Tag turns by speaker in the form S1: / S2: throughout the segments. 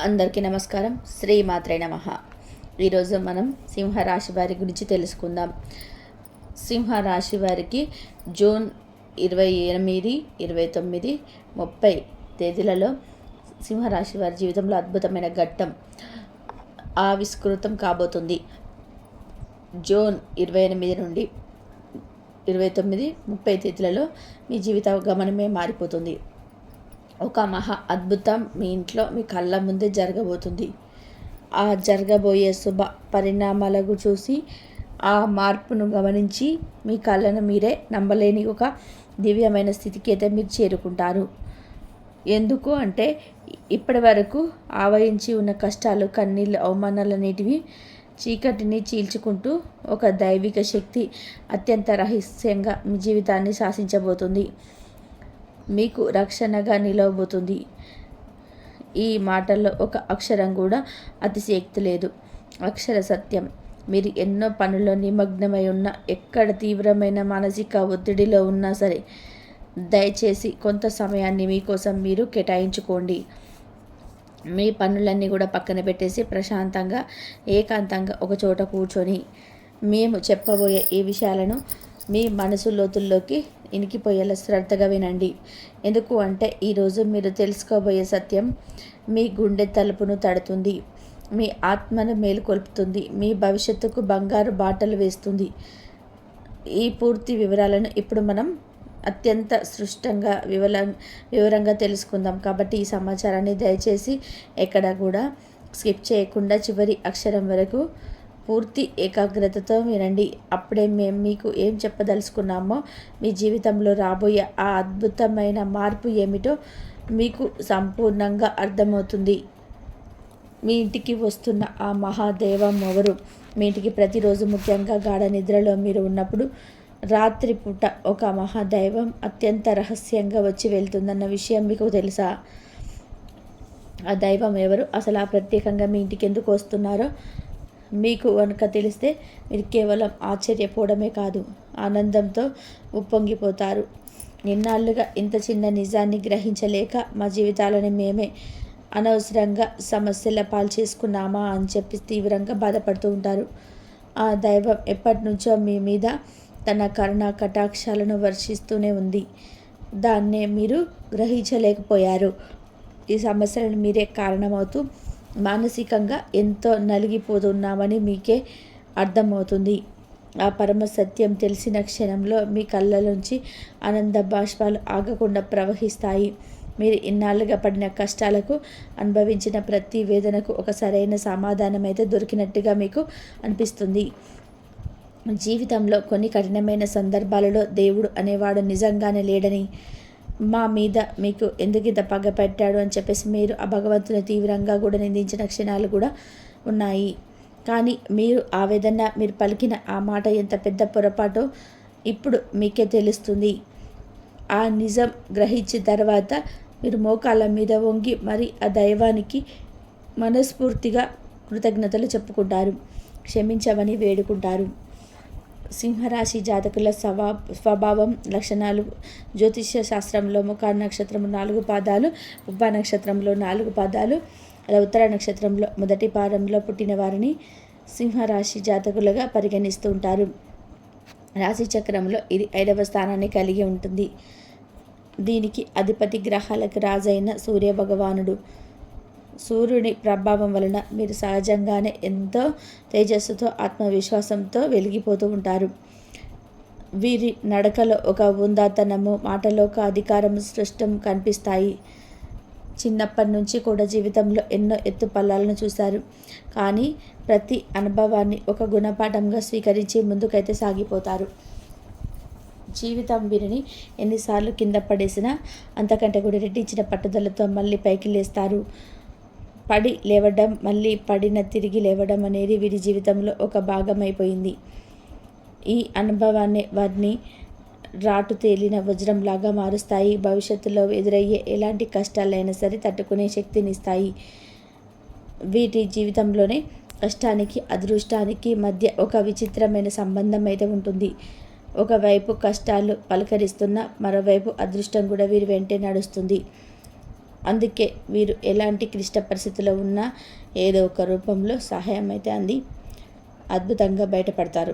S1: అందరికీ నమస్కారం. శ్రీమాత్రే నమః. ఈరోజు మనం సింహరాశి వారి గురించి తెలుసుకుందాం. సింహరాశి వారికి జూన్ 28, 29, 30 తేదీలలో సింహరాశి వారి జీవితంలో అద్భుతమైన ఘట్టం ఆవిష్కృతం కాబోతుంది. జూన్ 28 నుండి 29, 30 తేదీలలో మీ జీవిత గమనమే మారిపోతుంది. ఒక మహా అద్భుతం మీ ఇంట్లో మీ కళ్ళ ముందే జరగబోతుంది. ఆ జరగబోయే శుభ పరిణామాలను చూసి ఆ మార్పును గమనించి మీ కళ్ళను మీరే నమ్మలేని ఒక దివ్యమైన స్థితికి అయితే మీరు చేరుకుంటారు. ఎందుకు అంటే ఇప్పటి వరకు ఆవరించి ఉన్న కష్టాలు, కన్నీళ్ళు, అవమానాలన్నిటివి చీకటిని చీల్చుకుంటూ ఒక దైవిక శక్తి అత్యంత రహస్యంగా మీ జీవితాన్ని శాసించబోతుంది. మీకు రక్షణగా నిలవబోతుంది. ఈ మాటల్లో ఒక అక్షరం కూడా అతిశయోక్తి లేదు. అక్షర సత్యం. మీరు ఎన్నో పనుల్లో నిమగ్నమై ఉన్న, ఎక్కడ తీవ్రమైన మానసిక ఒత్తిడిలో ఉన్నా సరే దయచేసి కొంత సమయాన్ని మీకోసం మీరు కేటాయించుకోండి. మీ పనులన్నీ కూడా పక్కన పెట్టేసి ప్రశాంతంగా, ఏకాంతంగా ఒక చోట కూర్చొని మేము చెప్పబోయే ఈ విషయాలను మీ మనసు లోతుల్లోకి ఇనికిపోయేలా శ్రద్ధగా వినండి. ఎందుకు అంటే ఈరోజు మీరు తెలుసుకోబోయే సత్యం మీ గుండె తలుపును తడుతుంది, మీ ఆత్మను మేలుకొల్పుతుంది, మీ భవిష్యత్తుకు బంగారు బాటలు వేస్తుంది. ఈ పూర్తి వివరాలను ఇప్పుడు మనం అత్యంత స్పష్టంగా వివరంగా తెలుసుకుందాం. కాబట్టి ఈ సమాచారాన్ని దయచేసి ఎక్కడ కూడా స్కిప్ చేయకుండా చివరి అక్షరం వరకు పూర్తి ఏకాగ్రతతో వినండి. అప్పుడే మేము మీకు ఏం చెప్పదలుచుకున్నామో, మీ జీవితంలో రాబోయే ఆ అద్భుతమైన మార్పు ఏమిటో మీకు సంపూర్ణంగా అర్థమవుతుంది. మీ ఇంటికి వస్తున్న ఆ మహాదైవం ఎవరు? మీ ఇంటికి ప్రతిరోజు, ముఖ్యంగా గాఢ నిద్రలో మీరు ఉన్నప్పుడు రాత్రిపూట ఒక మహాదైవం అత్యంత రహస్యంగా వచ్చి వెళ్తుందన్న విషయం మీకు తెలుసా? ఆ దైవం ఎవరు? అసలు ఆ ప్రత్యేకంగా మీ ఇంటికి ఎందుకు వస్తున్నారో మీకు కనుక తెలిస్తే మీరు కేవలం ఆశ్చర్యపోవడమే కాదు, ఆనందంతో ఉప్పొంగిపోతారు. ఇన్నాళ్ళుగా ఇంత చిన్న నిజాన్ని గ్రహించలేక మా జీవితాలను మేమే అనవసరంగా సమస్యల పాలు చేసుకున్నామా అని చెప్పి తీవ్రంగా బాధపడుతూ ఉంటారు. ఆ దైవం ఎప్పటి నుంచో మీ మీద తన కరుణా కటాక్షాలను వర్షిస్తూనే ఉంది. దాన్నే మీరు గ్రహించలేకపోయారు. ఈ సమస్యలను మీరే కారణమవుతూ మానసికంగా ఎంతో నలిగిపోతున్నామని మీకే అర్థమవుతుంది. ఆ పరమ సత్యం తెలిసిన క్షణంలో మీ కళ్ళలోంచి ఆనంద బాష్పాలు ఆగకుండా ప్రవహిస్తాయి. మీరు ఇన్నాళ్ళుగా పడిన కష్టాలకు, అనుభవించిన ప్రతి వేదనకు ఒక సరైన సమాధానం అయితే దొరికినట్టుగా మీకు అనిపిస్తుంది. జీవితంలో కొన్ని కఠినమైన సందర్భాలలో దేవుడు అనేవాడు నిజంగానే లేడని, మా మీద మీకు ఎందుకు ఇంత పగ పెట్టాడు అని చెప్పేసి మీరు ఆ భగవంతుని తీవ్రంగా కూడా నిందించిన క్షణాలు కూడా ఉన్నాయి. కానీ మీరు ఆవేదన, మీరు పలికిన ఆ మాట ఎంత పెద్ద పొరపాటో ఇప్పుడు మీకే తెలుస్తుంది. ఆ నిజం గ్రహించిన తర్వాత మీరు మోకాళ్ళ మీద వంగి మరి ఆ దైవానికి మనస్ఫూర్తిగా కృతజ్ఞతలు చెప్పుకుంటారు, క్షమించమని వేడుకుంటారు. సింహరాశి జాతకుల స్వభావం, లక్షణాలు. జ్యోతిష్య శాస్త్రంలో ముఖ నక్షత్రం 4 పాదాలు, ఉబ్బ నక్షత్రంలో 4 పాదాలు, ఉత్తర నక్షత్రంలో మొదటి పాదంలో పుట్టిన వారిని సింహరాశి జాతకులుగా పరిగణిస్తూ ఉంటారు. రాశి చక్రంలో ఇది 5వ స్థానాన్ని కలిగి ఉంటుంది. దీనికి అధిపతి గ్రహాలకు రాజైన సూర్య భగవానుడు. సూర్యుని ప్రభావం వలన మీరు సహజంగానే ఎంతో తేజస్సుతో, ఆత్మవిశ్వాసంతో వెలిగిపోతూ ఉంటారు. వీరి నడకలో ఒక ఉందాతనము, మాటలో ఒక అధికారం, స్పష్టం కనిపిస్తాయి. చిన్నప్పటి నుంచి కూడా జీవితంలో ఎన్నో ఎత్తుపల్లాలను చూశారు. కానీ ప్రతి అనుభవాన్ని ఒక గుణపాఠంగా స్వీకరించి ముందుకైతే సాగిపోతారు. జీవితం వీరిని ఎన్నిసార్లు కింద పడేసినా అంతకంటే కూడా రెట్టించిన పట్టుదలతో మళ్ళీ పైకి లేస్తారు. పడి లేవడం, మళ్ళీ పడిన తిరిగి లేవడం అనేది వీరి జీవితంలో ఒక భాగమైపోయింది. ఈ అనుభవాన్ని వారిని రాటు తేలిన వజ్రంలాగా మారుస్తాయి. భవిష్యత్తులో ఎదురయ్యే ఎలాంటి కష్టాలైనా సరే తట్టుకునే శక్తినిస్తాయి. వీటి జీవితంలోనే కష్టానికి, అదృష్టానికి మధ్య ఒక విచిత్రమైన సంబంధం అయితే ఉంటుంది. ఒకవైపు కష్టాలు పలకరిస్తున్న, మరోవైపు అదృష్టం కూడా వీరి వెంటే నడుస్తుంది. అందుకే వీరు ఎలాంటి క్లిష్ట పరిస్థితుల్లో ఉన్నా ఏదో ఒక రూపంలో సహాయం అయితే అంది అద్భుతంగా బయటపడతారు.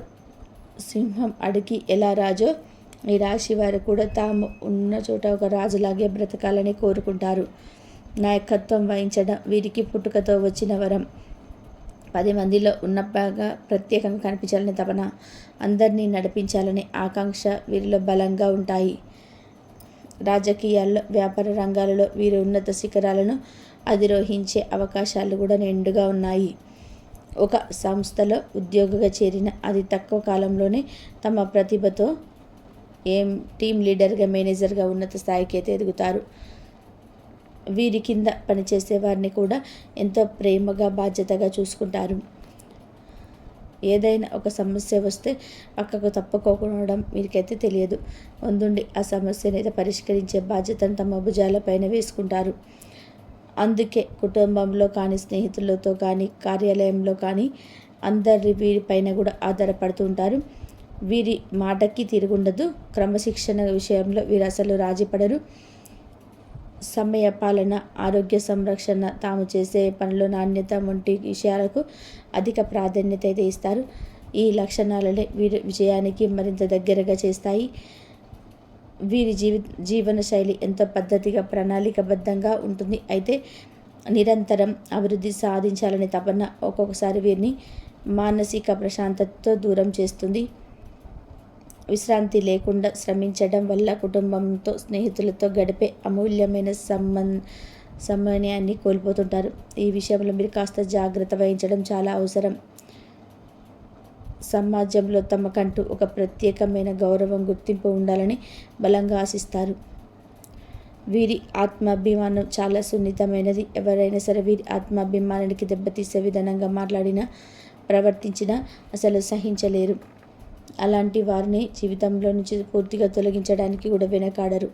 S1: సింహం అడిగి ఎలా రాజో ఈ రాశి వారు కూడా తాము ఉన్న చోట ఒక రాజులాగే బ్రతకాలని కోరుకుంటారు. నాయకత్వం వహించడం వీరికి పుట్టుకతో వచ్చిన వరం. 10 మందిలో ఉన్నప్పగా ప్రత్యేకంగా కనిపించాలని తపన, అందరినీ నడిపించాలని ఆకాంక్ష వీరిలో బలంగా ఉంటాయి. రాజకీయాల్లో, వ్యాపార రంగాలలో వీరు ఉన్నత శిఖరాలను అధిరోహించే అవకాశాలు కూడా నిండుగా ఉన్నాయి. ఒక సంస్థలో ఉద్యోగిగా చేరిన అతి తక్కువ కాలంలోనే తమ ప్రతిభతో టీమ్ లీడర్గా, మేనేజర్గా ఉన్నత స్థాయికి అయితే ఎదుగుతారు. వీరి కింద పనిచేసే వారిని కూడా ఎంతో ప్రేమగా, బాధ్యతగా చూసుకుంటారు. ఏదైనా ఒక సమస్య వస్తే పక్కకు తప్పుకోవడం వీరికైతే తెలియదు. ముందుండి ఆ సమస్యని అయితే పరిష్కరించే బాధ్యతను తమ భుజాలపైన వేసుకుంటారు. అందుకే కుటుంబంలో కానీ, స్నేహితులతో కానీ, కార్యాలయంలో కానీ అందరి వీరిపైన కూడా ఆధారపడుతూ ఉంటారు. వీరి మాటకి తిరుగుండదు. క్రమశిక్షణ విషయంలో వీరు అసలు రాజీపడరు. సమయ పాలన, ఆరోగ్య సంరక్షణ, తాము చేసే పనుల నాణ్యత వంటి విషయాలకు అధిక ప్రాధాన్యత అయితే ఇస్తారు. ఈ లక్షణాలనే వీరి విజయానికి మరింత దగ్గరగా చేస్తాయి. వీరి జీవన శైలి ఎంతో పద్ధతిగా, ప్రణాళికబద్ధంగా ఉంటుంది. అయితే నిరంతరం అభివృద్ధి సాధించాలనే తపన ఒక్కొక్కసారి వీరిని మానసిక ప్రశాంతతతో దూరం చేస్తుంది. విశ్రాంతి లేకుండా శ్రమించడం వల్ల కుటుంబంతో, స్నేహితులతో గడిపే అమూల్యమైన సమయాన్ని కోల్పోతుంటారు. ఈ విషయంలో మీరు కాస్త జాగ్రత్త వహించడం చాలా అవసరం. సమాజంలో తమకంటూ ఒక ప్రత్యేకమైన గౌరవం, గుర్తింపు ఉండాలని బలంగా ఆశిస్తారు. వీరి ఆత్మాభిమానం చాలా సున్నితమైనది. ఎవరైనా సరే వీరి ఆత్మాభిమానానికి దెబ్బతీసే విధానంగా మాట్లాడినా, ప్రవర్తించినా అసలు సహించలేరు. అలాంటి వారిని జీవితంలో నుంచి పూర్తిగా తొలగించడానికి కూడా వెనకాడరు.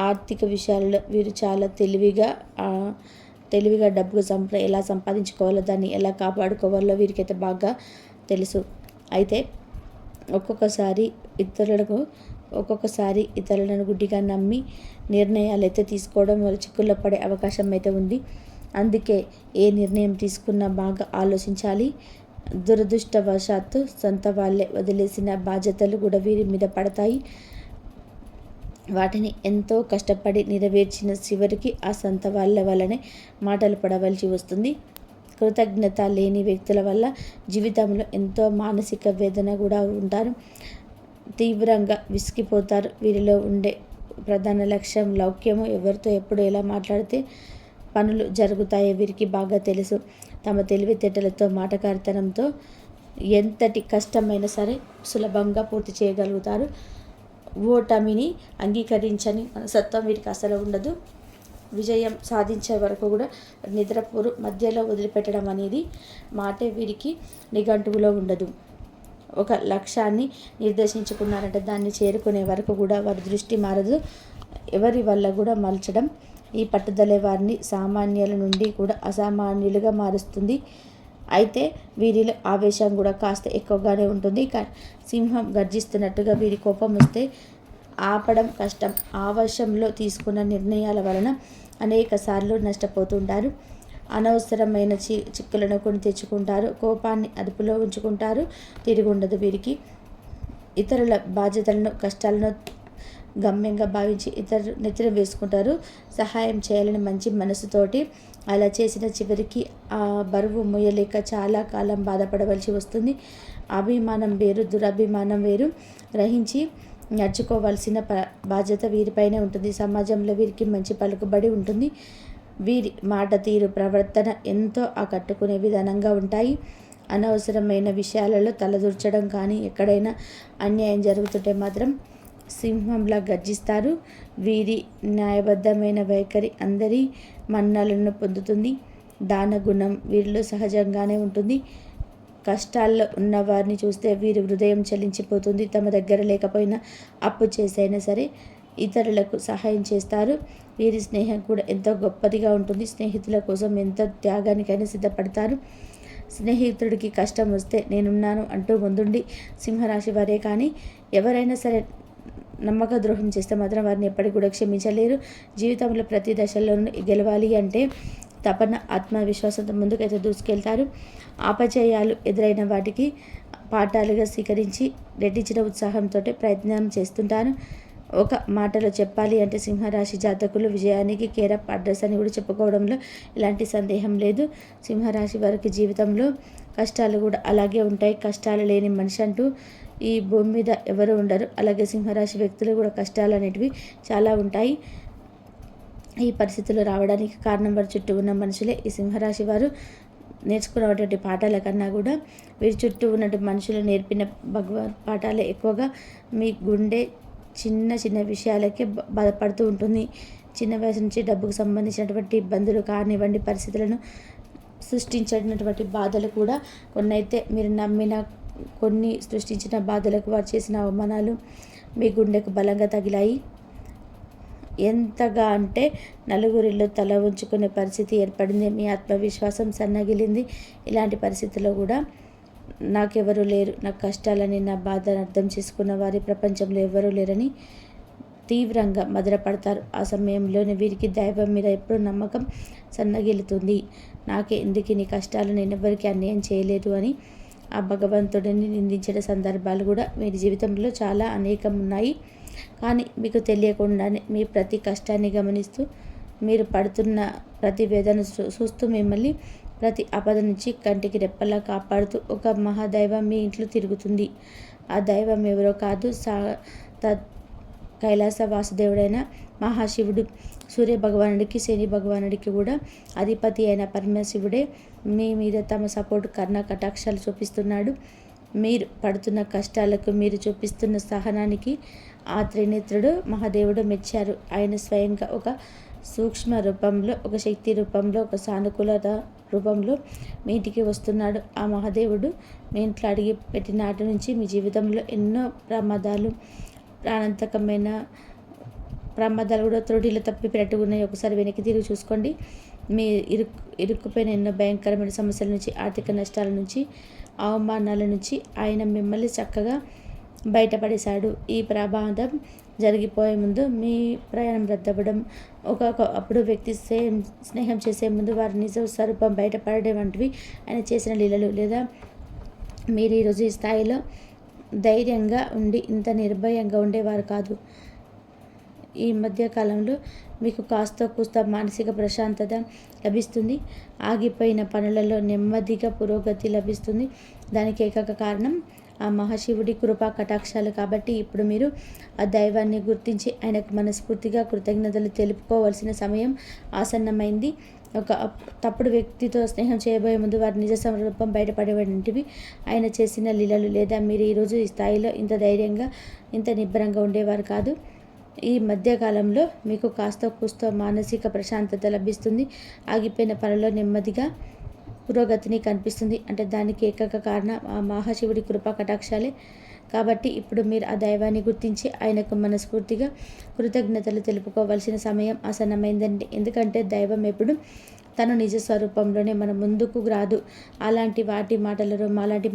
S1: ఆర్థిక విషయాల్లో వీరు చాలా తెలివిగా డబ్బు ఎలా సంపాదించుకోవాలో, దాన్ని ఎలా కాపాడుకోవాలో వీరికైతే బాగా తెలుసు. అయితే ఒక్కొక్కసారి ఇతరులను గుడ్డిగా నమ్మి నిర్ణయాలు అయితే తీసుకోవడం వల్ల చిక్కుల్లో పడే అవకాశం అయితే ఉంది. అందుకే ఏ నిర్ణయం తీసుకున్నా బాగా ఆలోచించాలి. దురదృష్టవశాత్తు సొంత వాళ్ళే వదిలేసిన బాధ్యతలు కూడా వీరి మీద పడతాయి. వాటిని ఎంతో కష్టపడి నెరవేర్చిన చివరికి ఆ సొంత వాళ్ళ వల్లనే మాటలు పడవలసి వస్తుంది. కృతజ్ఞత లేని వ్యక్తుల వల్ల జీవితంలో ఎంతో మానసిక వేదన కూడా ఉంటారు. తీవ్రంగా విసిగిపోతారు. వీరిలో ఉండే ప్రధాన లక్ష్యం లౌక్యము. ఎవరితో ఎప్పుడు ఎలా మాట్లాడితే పనులు జరుగుతాయో వీరికి బాగా తెలుసు. తమ తెలివితేటలతో, మాటకారితనంతో ఎంతటి కష్టమైనా సరే సులభంగా పూర్తి చేయగలుగుతారు. ఓటమిని అంగీకరించని మనస్తత్వం వీరికి అసలు ఉండదు. విజయం సాధించే వరకు కూడా నిద్రపోరు. మధ్యలో వదిలిపెట్టడం అనేది మాటే వీరికి నిఘంటువులో ఉండదు. ఒక లక్ష్యాన్ని నిర్దేశించుకున్నారంటే దాన్ని చేరుకునే వరకు కూడా వారి దృష్టి మారదు. ఎవరి వల్ల కూడా మలచడం. ఈ పట్టుదలే వారిని సామాన్యుల నుండి కూడా అసామాన్యులుగా మారుస్తుంది. అయితే వీరిలో ఆవేశం కూడా కాస్త ఎక్కువగానే ఉంటుంది. సింహం గర్జిస్తున్నట్టుగా వీరి కోపం వస్తే ఆపడం కష్టం. ఆవేశంలో తీసుకున్న నిర్ణయాల వలన అనేక సార్లు నష్టపోతుంటారు. అనవసరమైన చిక్కులను కొని తెచ్చుకుంటారు. కోపాన్ని అదుపులో ఉంచుకుంటారు. తిరుగుండదు వీరికి. ఇతరుల బాధ్యతలను, కష్టాలను గమ్యంగా భావించి ఇతరులు నెత్తిన వేసుకుంటారు. సహాయం చేయాలని మంచి మనసుతోటి అలా చేసిన చివరికి ఆ బరువు మొయ్యలేక చాలా కాలం బాధపడవలసి వస్తుంది. అభిమానం వేరు, దురభిమానం వేరు. గ్రహించి నడుచుకోవాల్సిన బాధ్యత వీరిపైనే ఉంటుంది. సమాజంలో వీరికి మంచి పలుకుబడి ఉంటుంది. వీరి మాట తీరు, ప్రవర్తన ఎంతో ఆకట్టుకునే విధానంగా ఉంటాయి. అనవసరమైన విషయాలలో తలదూర్చడం కానీ, ఎక్కడైనా అన్యాయం జరుగుతుంటే మాత్రం సింహంలా గర్జిస్తారు. వీరి న్యాయబద్ధమైన వైఖరి అందరి మన్నలను పొందుతుంది. దాన గుణం వీరిలో సహజంగానే ఉంటుంది. కష్టాల్లో ఉన్నవారిని చూస్తే వీరి హృదయం చలించిపోతుంది. తమ దగ్గర లేకపోయినా అప్పు చేసైనా సరే ఇతరులకు సహాయం చేస్తారు. వీరి స్నేహం కూడా ఎంతో గొప్పదిగా ఉంటుంది. స్నేహితుల కోసం ఎంత త్యాగానికైనా సిద్ధపడతారు. స్నేహితుడికి కష్టం వస్తే నేనున్నాను అంటూ ముందుండి సింహరాశి వారే కానీ ఎవరైనా సరే నమ్మక ద్రోహం చేస్తే మాత్రం వారిని ఎప్పటికి కూడా క్షమించలేరు. జీవితంలో ప్రతి దశలోనూ గెలవాలి అంటే తపన, ఆత్మవిశ్వాసంతో ముందుకైతే దూసుకెళ్తారు. అపజయాలు ఎదురైన వాటికి పాఠాలుగా స్వీకరించి రెట్టించిన ఉత్సాహంతో ప్రయత్నం చేస్తుంటాను. ఒక మాటలో చెప్పాలి అంటే సింహరాశి జాతకులు విజయానికి కేరప్ అడ్రస్ అని కూడా చెప్పుకోవడంలో ఎలాంటి సందేహం లేదు. సింహరాశి వారికి జీవితంలో కష్టాలు కూడా అలాగే ఉంటాయి. కష్టాలు లేని మనిషి అంటూ ఈ భూమి మీద ఎవరు ఉండరు. అలాగే సింహరాశి వ్యక్తులు కూడా కష్టాలు అనేటివి చాలా ఉంటాయి. ఈ పరిస్థితులు రావడానికి కారణం వారి చుట్టూ ఉన్న మనుషులే. ఈ సింహరాశి వారు నేర్చుకున్నటువంటి పాఠాల కన్నా కూడా వీరి చుట్టూ ఉన్నటువంటి మనుషులు నేర్పిన భగవత్ పాఠాలే ఎక్కువగా మీ గుండె చిన్న చిన్న విషయాలకే బాధపడుతూ ఉంటుంది. చిన్న వయసు నుంచి డబ్బుకు సంబంధించినటువంటి ఇబ్బందులు కానివ్వండి, పరిస్థితులను సృష్టించినటువంటి బాధలు కూడా కొన్ని అయితే మీరు నమ్మిన కొన్ని సృష్టించిన బాధలకు వారు చేసిన అవమానాలు మీ గుండెకు బలంగా తగిలాయి. ఎంతగా అంటే నలుగురిలో తల ఉంచుకునే పరిస్థితి ఏర్పడింది. మీ ఆత్మవిశ్వాసం సన్నగిలింది. ఇలాంటి పరిస్థితుల్లో కూడా నాకెవరూ లేరు, నా కష్టాలని, నా బాధను అర్థం చేసుకున్న వారి ప్రపంచంలో ఎవరూ లేరని తీవ్రంగా మదనపడతారు. ఆ సమయంలోనే వీరికి దైవం మీద ఎప్పుడు నమ్మకం సన్నగిలుతుంది. నాకే ఎందుకు నీ కష్టాలు, నేను ఎవరికి అన్యాయం చేయలేదు అని ఆ భగవంతుడిని నిందించిన సందర్భాలు కూడా మీ జీవితంలో చాలా అనేకం ఉన్నాయి. కానీ మీకు తెలియకుండానే మీ ప్రతి కష్టాన్ని గమనిస్తూ, మీరు పడుతున్న ప్రతి వేదన చూస్తూ, మిమ్మల్ని ప్రతి ఆపద నుంచి కంటికి రెప్పలా కాపాడుతూ ఒక మహాదైవం మీ ఇంట్లో తిరుగుతుంది. ఆ దైవం ఎవరో కాదు, కైలాస వాసుదేవుడైన మహాశివుడు. సూర్య భగవానుడికి, శని భగవానుడికి కూడా అధిపతి అయిన పరమశివుడే మీ మీద తమ సపోర్ట్, కర్ణ కటాక్షాలు చూపిస్తున్నాడు. మీరు పడుతున్న కష్టాలకు, మీరు చూపిస్తున్న సహనానికి ఆ త్రినేత్రుడు మహాదేవుడు మెచ్చారు. ఆయన స్వయంగా ఒక సూక్ష్మ రూపంలో, ఒక శక్తి రూపంలో, ఒక సానుకూలత రూపంలో మీ ఇంటికి వస్తున్నాడు. ఆ మహాదేవుడు మీ ఇంట్లో అడిగి పెట్టిన నాటి నుంచి మీ జీవితంలో ఎన్నో ప్రమాదాలు, ప్రాణాంతకమైన ప్రమాదాలు కూడా త్రుటిలో తప్పిపెట్టు ఉన్నాయి. ఒకసారి వెనక్కి తిరిగి చూసుకోండి. మీ ఇరుక్కుపోయిన ఎన్నో భయంకరమైన సమస్యల నుంచి, ఆర్థిక నష్టాల నుంచి, అవమానాల నుంచి ఆయన మిమ్మల్ని చక్కగా బయటపడేశాడు. ఈ ప్రమాదం జరిగిపోయే ముందు మీ ప్రయాణం రద్దవడం, అప్పుడు వ్యక్తి స్నేహం చేసే ముందు వారి నిజ స్వరూపం బయటపడడం వంటివి ఆయన చేసిన లీలలు. లేదా మీరు ఈరోజు ఈ స్థాయిలో ధైర్యంగా ఉండి ఇంత నిర్భయంగా ఉండేవారు కాదు. ఈ మధ్యకాలంలో మీకు కాస్త కూస్త మానసిక ప్రశాంతత లభిస్తుంది. ఆగిపోయిన పనులలో నెమ్మదిగా పురోగతి లభిస్తుంది. దానికి ఏకైక కారణం ఆ మహాశివుడి కృపా కటాక్షాలు. కాబట్టి ఇప్పుడు మీరు ఆ దైవాన్ని గుర్తించి ఆయనకు మనస్ఫూర్తిగా కృతజ్ఞతలు తెలుపుకోవాల్సిన సమయం ఆసన్నమైంది. ఒక తప్పుడు వ్యక్తితో స్నేహం చేయబోయే ముందు వారి నిజ స్వరూపం బయటపడేవంటివి ఆయన చేసిన లీలలు. లేదా మీరు ఈరోజు ఈ స్థాయిలో ఇంత ధైర్యంగా, ఇంత నిబ్బరంగా ఉండేవారు కాదు. ఈ మధ్యకాలంలో మీకు కాస్త కూస్త మానసిక ప్రశాంతత లభిస్తుంది. ఆగిపోయిన పనిలో నెమ్మదిగా పురోగతిని కనిపిస్తుంది. అంటే దానికి ఏకైక కారణం ఆ మహాశివుడి కృపా కటాక్షాలే. కాబట్టి ఇప్పుడు మీరు ఆ దైవాన్ని గుర్తించి ఆయనకు మనస్ఫూర్తిగా కృతజ్ఞతలు తెలుపుకోవాల్సిన సమయం ఆసన్నమైందండి. ఎందుకంటే దైవం ఎప్పుడు తను నిజ స్వరూపంలోనే మన ముందుకు రాదు. అలాంటి అలాంటి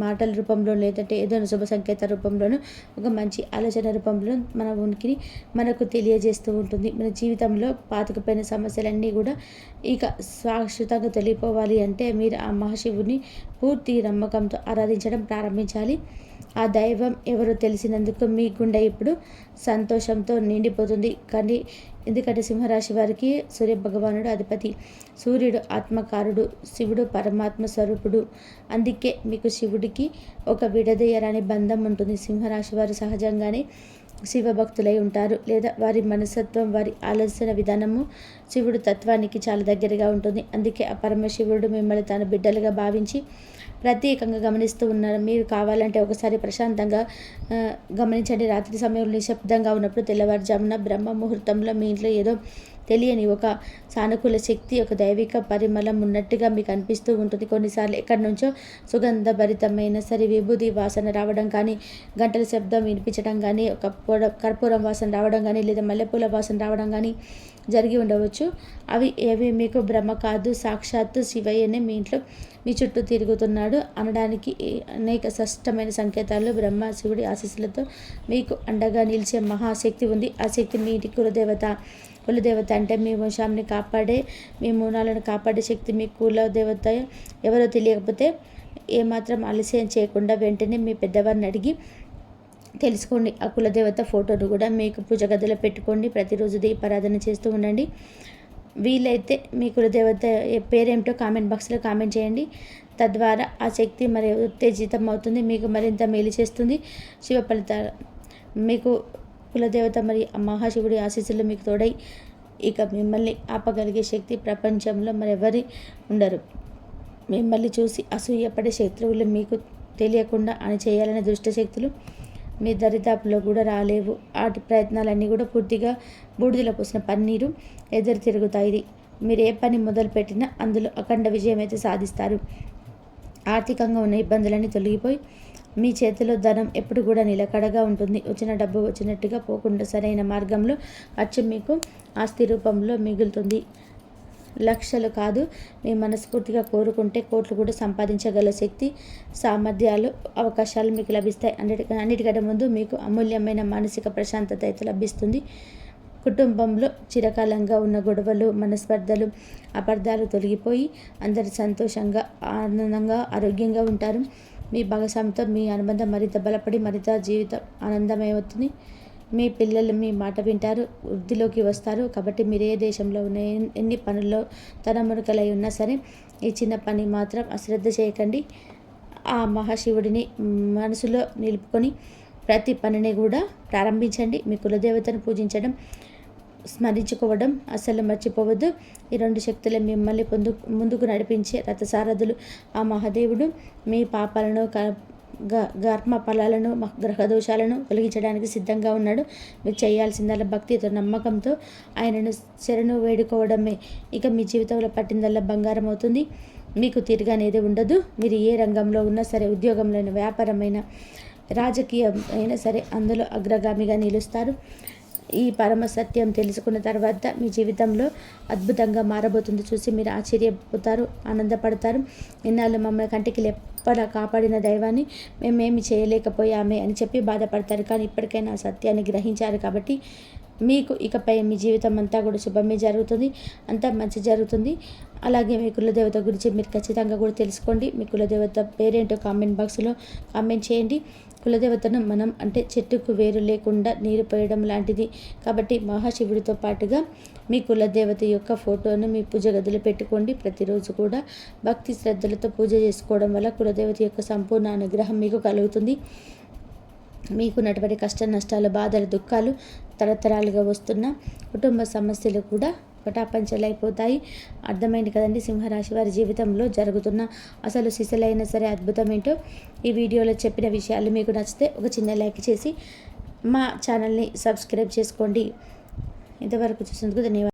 S1: మాటల రూపంలో, లేదంటే ఏదో శుభ సంకేత రూపంలోనూ, ఒక మంచి ఆలోచన రూపంలో మన ఉనికిని మనకు తెలియజేస్తూ ఉంటుంది. మన జీవితంలో పాతుకుపోయిన సమస్యలన్నీ కూడా ఇక శాశ్వతంగా తొలగిపోవాలి అంటే మీరు ఆ మహాశివుని పూర్తి నమ్మకంతో ఆరాధించడం ప్రారంభించాలి. ఆ దైవం ఎవరో తెలిసినందుకు మీ గుండె ఇప్పుడు సంతోషంతో నిండిపోతుంది. కానీ ఎందుకంటే సింహరాశి వారికి సూర్య భగవానుడు అధిపతి. సూర్యుడు ఆత్మకారుడు, శివుడు పరమాత్మ స్వరూపుడు. అందుకే మీకు శివుడికి ఒక విడదీయరాని బంధం ఉంటుంది. సింహరాశి వారు సహజంగానే శివభక్తులై ఉంటారు. లేదా వారి మనస్తత్వం, వారి ఆలోచన విధానము శివుడు తత్వానికి చాలా దగ్గరగా ఉంటుంది. అందుకే ఆ పరమశివుడు మిమ్మల్ని తన బిడ్డలుగా భావించి ప్రత్యేకంగా గమనిస్తూ ఉన్నారు. మీరు కావాలంటే ఒకసారి ప్రశాంతంగా గమనించండి. రాత్రి సమయంలో నిశ్శబ్దంగా ఉన్నప్పుడు తెల్లవారుజామున బ్రహ్మ ముహూర్తంలో మీ ఇంట్లో ఏదో తెలియని ఒక సానుకూల శక్తి, ఒక దైవిక పరిమళం ఉన్నట్టుగా మీకు అనిపిస్తూ ఉంటుంది. కొన్నిసార్లు ఎక్కడి నుంచో సుగంధభరితమైన సరే విభూది వాసన రావడం కానీ, గంటల శబ్దం వినిపించడం కానీ, ఒక కర్పూరం వాసన రావడం కానీ, లేదా మల్లెపూల వాసన రావడం కానీ జరిగి ఉండవచ్చు. అవి మీకు భ్రమ కాదు, సాక్షాత్తు శివయ్యనే మీ ఇంట్లో మీ చుట్టూ తిరుగుతున్నాడు అనడానికి అనేక స్పష్టమైన సంకేతాలు బ్రహ్మ శివుడి ఆశీస్సులతో మీకు అండగా నిలిచే మహాశక్తి ఉంది. ఆ శక్తి మీ ఇంటి కులదేవత అంటే మీ వంశాన్ని కాపాడే, మీ మూలాలను కాపాడే శక్తి మీ కులదేవత ఎవరో తెలియకపోతే ఏమాత్రం ఆలస్యం చేయకుండా వెంటనే మీ పెద్దవారిని అడిగి తెలుసుకోండి. ఆ కులదేవత ఫోటోను కూడా మీకు పూజ గదిలో పెట్టుకోండి. ప్రతిరోజు దీపారాధన చేస్తూ ఉండండి. వీలైతే మీ కులదేవత పేరేమిటో కామెంట్ బాక్స్లో కామెంట్ చేయండి. తద్వారా ఆ శక్తి మరి ఉత్తేజితం అవుతుంది, మీకు మరింత మేలు చేస్తుంది. శివ ఫలితాలు మీకు కులదేవత మరి మహాశివుడి ఆశీస్సులు మీకు తోడై ఇక మిమ్మల్ని ఆపగలిగే శక్తి ప్రపంచంలో మరెవరి ఉండరు. మిమ్మల్ని చూసి అసూయపడే శత్రువులు మీకు తెలియకుండా అని చేయాలనే దుష్టశక్తులు మీ దరిదాపులో కూడా రాలేవు. ఆటి ప్రయత్నాలన్నీ కూడా పూర్తిగా బూడిదలో పోసిన పన్నీరు ఎదురు తిరుగుతాయి. మీరు ఏ పని మొదలుపెట్టినా అందులో అఖండ విజయం అయితే సాధిస్తారు. ఆర్థికంగా ఉన్న ఇబ్బందులన్నీ తొలగిపోయి మీ చేతిలో ధనం ఎప్పుడు కూడా నిలకడగా ఉంటుంది. వచ్చిన డబ్బు వచ్చినట్టుగా పోకుండా సరైన మార్గంలో ఖర్చు మీకు ఆస్తి రూపంలో మిగులుతుంది. లక్షలు కాదు, మీ మనస్ఫూర్తిగా కోరుకుంటే కోట్లు కూడా సంపాదించగల శక్తి, సామర్థ్యాలు, అవకాశాలు మీకు లభిస్తాయి. అన్నిటికంటే ముందు మీకు అమూల్యమైన మానసిక ప్రశాంతత అయితే లభిస్తుంది. కుటుంబంలో చిరకాలంగా ఉన్న గొడవలు, మనస్పర్ధలు, అపార్థాలు తొలగిపోయి అందరు సంతోషంగా, ఆనందంగా, ఆరోగ్యంగా ఉంటారు. మీ భాగస్వామితో మీ అనుబంధం మరింత బలపడి మరింత జీవితం ఆనందమవుతుంది. మీ పిల్లలు మీ మాట వింటారు, వృద్ధిలోకి వస్తారు. కాబట్టి మీరు ఏ దేశంలో ఉన్న ఎన్ని పనుల్లో తనమునకలై ఉన్నా సరే ఈ చిన్న పని మాత్రం అశ్రద్ధ చేయకండి. ఆ మహాశివుడిని మనసులో నిలుపుకొని ప్రతి పనిని కూడా ప్రారంభించండి. మీ కులదేవతను పూజించడం, స్మరించుకోవడం అస్సలు మర్చిపోవద్దు. ఈ రెండు శక్తులు మిమ్మల్ని ముందుకు నడిపించే రథసారథులు. ఆ మహాదేవుడు మీ పాపాలను కర్మ ఫలాలను, గ్రహ దోషాలను తొలగించడానికి సిద్ధంగా ఉన్నాడు. మీరు చేయాల్సిందల్లా భక్తితో, నమ్మకంతో ఆయనను శరణు వేడుకోవడమే. ఇక మీ జీవితంలో పట్టిందల్లా బంగారం అవుతుంది. మీకు తిరగనేది ఉండదు. మీరు ఏ రంగంలో ఉన్నా సరే, ఉద్యోగంలో అయినా, వ్యాపారమైన, రాజకీయం అయినా సరే అందులో అగ్రగామిగా నిలుస్తారు. ఈ పరమ సత్యం తెలుసుకున్న తర్వాత మీ జీవితంలో అద్భుతంగా మారబోతుంది. చూసి మీరు ఆశ్చర్యపోతారు, ఆనందపడతారు. ఇన్నాళ్ళు మమ్మల్ని కంటికి ఎప్పలా కాపాడిన దైవాన్ని మేమేమి చేయలేకపోయామే అని చెప్పి బాధపడతారు. కానీ ఇప్పటికైనా ఆ సత్యాన్ని గ్రహించారు కాబట్టి మీకు ఇకపై మీ జీవితం అంతా కూడా శుభమే జరుగుతుంది, అంతా మంచి జరుగుతుంది. అలాగే మీ కులదేవత గురించి మీరు ఖచ్చితంగా కూడా తెలుసుకోండి. మీ కులదేవత పేరేంటో కామెంట్ బాక్స్లో కామెంట్ చేయండి. కులదేవతను మనం అంటే చెట్టుకు వేరు లేకుండా నీరు పోయడం లాంటిది. కాబట్టి మహాశివుడితో పాటుగా మీ కులదేవత యొక్క ఫోటోను మీ పూజ గదిలో పెట్టుకోండి. ప్రతిరోజు కూడా భక్తి శ్రద్ధలతో పూజ చేసుకోవడం వల్ల కులదేవత యొక్క సంపూర్ణ అనుగ్రహం మీకు కలుగుతుంది. మీకున్నటువంటి కష్ట నష్టాలు, బాధలు, దుఃఖాలు, తరతరాలుగా వస్తున్న కుటుంబ సమస్యలు కూడా పటాపంచలైపోతాయి. అర్థమైంది కదండి సింహరాశి వారి జీవితంలో జరుగుతున్న అసలు సిసలైన సరే అద్భుతం ఏంటో. ఈ వీడియోలో చెప్పిన విషయాలు మీకు నచ్చితే ఒక చిన్న లైక్ చేసి మా ఛానల్ని సబ్స్క్రైబ్ చేసుకోండి. ఇంతవరకు చూసినందుకు ధన్యవాదాలు.